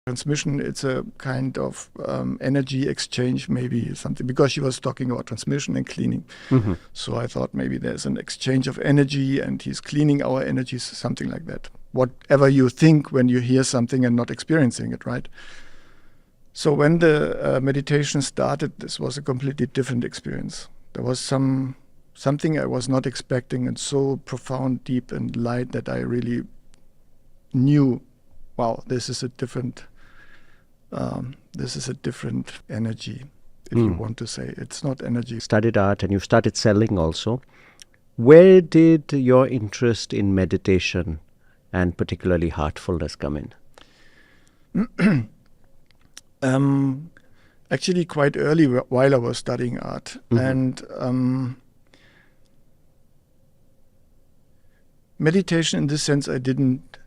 Transmission, it's a kind of energy exchange, maybe something, because she was talking about transmission and cleaning. So I thought maybe there's an exchange of energy and he's cleaning our energies, something like that. Whatever you think when you hear something and not experiencing it, right? So when the meditation started, this was a completely different experience. There was something I was not expecting, and so profound, deep, and light that I really knew, wow, this is a different energy, if you want to say. It's not energy. Studied art and you started selling also. Where did your interest in meditation and particularly heartfulness come in? Actually, quite early while I was studying art. And meditation, in this sense, I didn't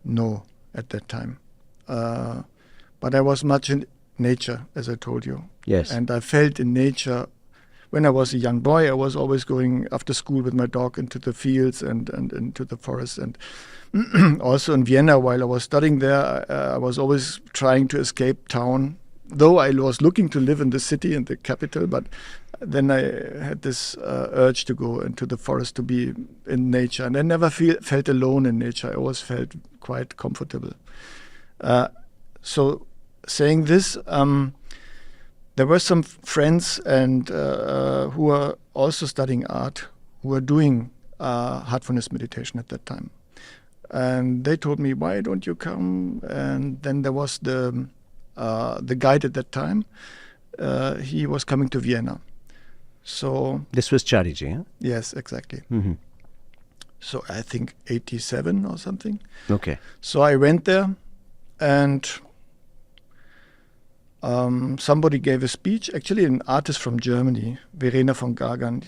know at that time. But I was much in nature, as I told you. Yes. And I felt in nature. When I was a young boy, I was always going after school with my dog into the fields and into the forest. And also in Vienna, while I was studying there, I was always trying to escape town, though I was looking to live in the city, in the capital. But then I had this urge to go into the forest, to be in nature. And I never felt alone in nature. I always felt quite comfortable. So saying this, there were some friends and who were also studying art, who were doing heartfulness meditation at that time. And they told me, why don't you come? And then there was the guide at that time. He was coming to Vienna. So this was Chariji, huh? Yes, exactly. So I think 87 or something. Okay. So I went there, and somebody gave a speech, actually an artist from Germany, Verena von Gagern.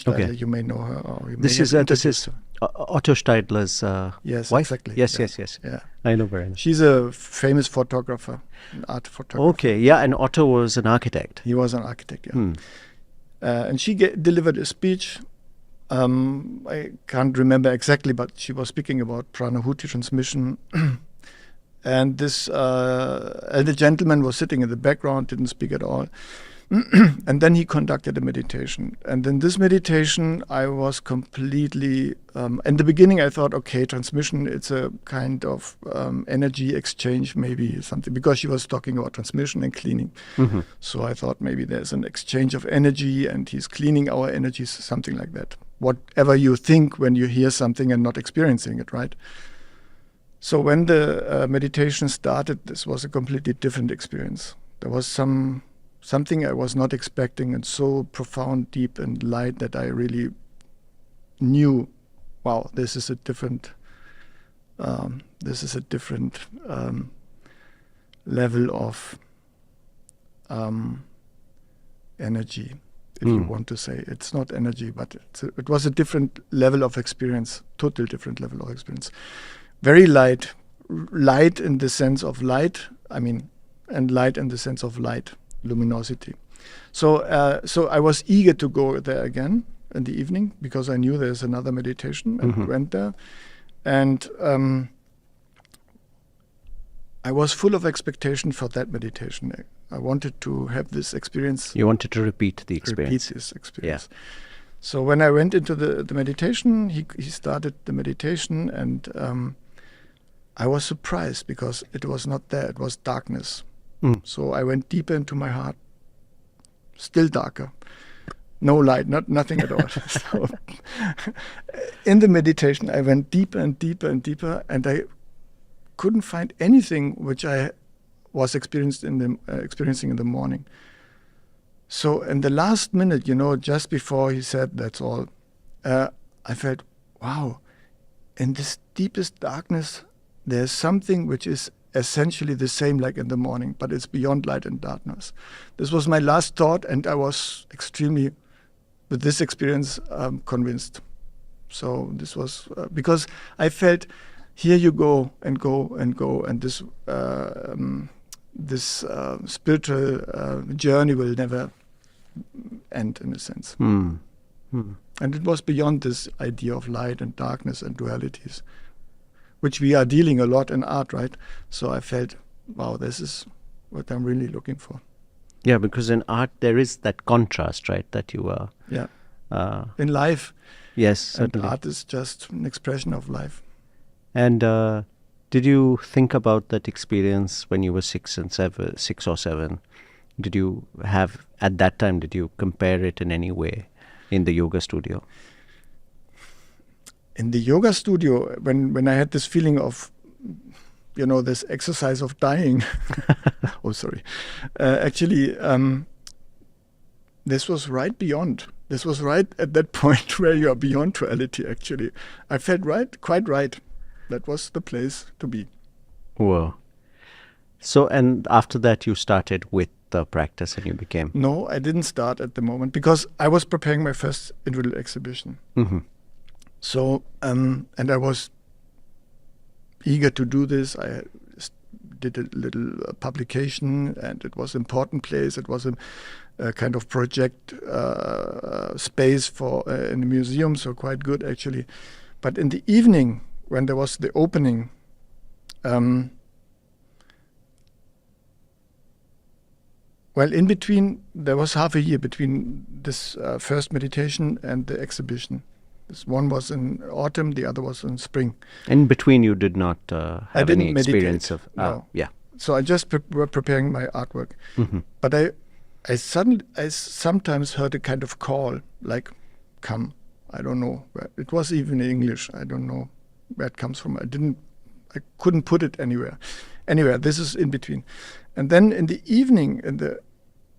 Okay. You may know her. Or you This is Otto Steidler's yes, wife? Exactly. Yes, yeah. yes. Yeah. I know Verena. She's a famous photographer, an art photographer. Okay, yeah, and Otto was an architect. He was an architect, yeah. And she delivered a speech. I can't remember exactly, but she was speaking about pranahuti transmission. And this elder gentleman was sitting in the background, didn't speak at all. And then he conducted a meditation. And in this meditation, I was completely... in the beginning, I thought, okay, transmission, it's a kind of energy exchange, maybe something, because she was talking about transmission and cleaning. So I thought maybe there's an exchange of energy and he's cleaning our energies, something like that. Whatever you think when you hear something and not experiencing it, right? So when the meditation started, this was a completely different experience. There was something I was not expecting, and so profound, deep, and light that I really knew, wow, this is a different level of energy, if you want to say. It's not energy, but it was a different level of experience, total different level of experience. Very light in the sense of light, and light in the sense of light, luminosity. So I was eager to go there again in the evening, because I knew there's another meditation, and went there. And I was full of expectation for that meditation. I wanted to have this experience. You wanted to repeat the experience. Repeat this experience. Yeah. So when I went into the meditation, he started the meditation, and I was surprised because it was not there. It was darkness. So I went deeper into my heart, still darker. No light, nothing at all. So in the meditation, I went deeper and deeper and deeper, and I couldn't find anything which I was experiencing in the morning. So in the last minute, just before he said, that's all, I felt, wow, in this deepest darkness, there's something which is essentially the same like in the morning, but it's beyond light and darkness. This was my last thought, and I was extremely, with this experience, convinced. So this was, because I felt, here you go and go and go, and this spiritual journey will never end, in a sense. And it was beyond this idea of light and darkness and dualities, which we are dealing a lot in art, right? So I felt, wow, this is what I'm really looking for. Yeah, because in art there is that contrast, right? That you are. Yeah. Uh, In life, yes, and certainly. art is just an expression of life. And did you think about that experience when you were 6 or 7? Did you have, at that time, did you compare it in any way in the yoga studio? In the yoga studio, when I had this feeling of, this exercise of dying, oh, sorry, actually, this was right beyond. This was right at that point where you are beyond reality, actually. I felt quite right. That was the place to be. Whoa. So, and after that, you started with the practice and you became. No, I didn't start at the moment because I was preparing my first individual exhibition. Mm-hmm. So, and I was eager to do this. I did a little publication, and it was an important place. It was a kind of project space for in the museum, so quite good actually. But in the evening, when there was the opening, well, in between, there was half a year between this first meditation and the exhibition. This one was in autumn, the other was in spring. In between, you did not have any experience meditate, of. no. Yeah. So I just were preparing my artwork. Mm-hmm. But I sometimes heard a kind of call, like, come. I don't know. It was even in English. I don't know where it comes from. I couldn't put it anywhere. Anyway, this is in between. And then in the evening, in the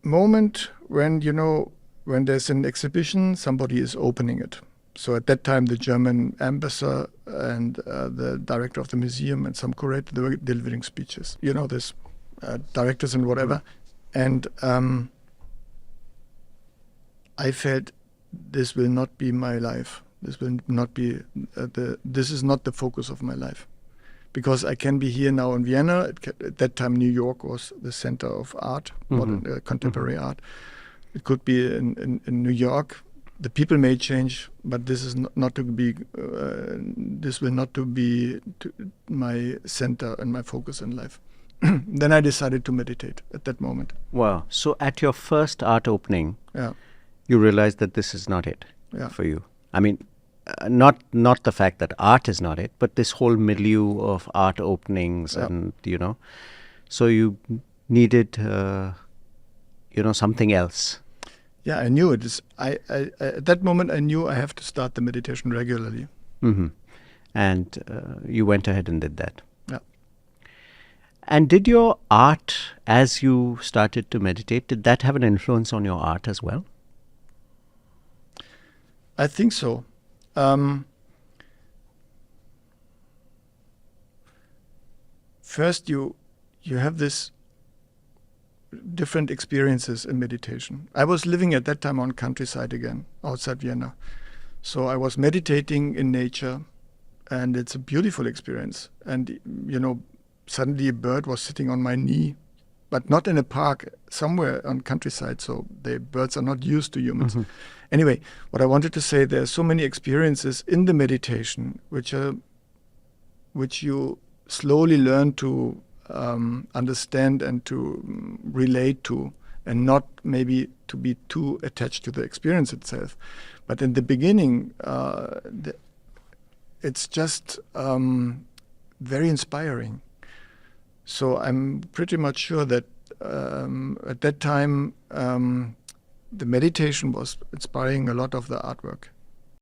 moment when, when there's an exhibition, somebody is opening it. So at that time, the German ambassador and the director of the museum and some curator, they were delivering speeches. This directors and whatever. And I felt this will not be my life. This will not be this is not the focus of my life. Because I can be here now in Vienna. At that time, New York was the center of art, modern contemporary art. It could be in New York. The people may change, but this is not to be. This will not to be my center and my focus in life. Then I decided to meditate at that moment. Wow. So at your first art opening, Yeah. you realized that this is not it Yeah. for you. I mean, not the fact that art is not it, but this whole milieu of art openings, Yeah. and so you needed something else. Yeah, I knew it is. I at that moment I knew I have to start the meditation regularly. Mm-hmm. And you went ahead and did that. Yeah. And did your art, as you started to meditate, did that have an influence on your art as well? I think so. First, you have this different experiences in meditation. I was living at that time on countryside again, outside Vienna. So I was meditating in nature, and it's a beautiful experience. And, suddenly a bird was sitting on my knee, but not in a park, somewhere on countryside. So the birds are not used to humans. Mm-hmm. Anyway, what I wanted to say, there are so many experiences in the meditation which you slowly learn to understand and to relate to, and not maybe to be too attached to the experience itself. But in the beginning, it's just very inspiring. So I'm pretty much sure that at that time, the meditation was inspiring a lot of the artwork.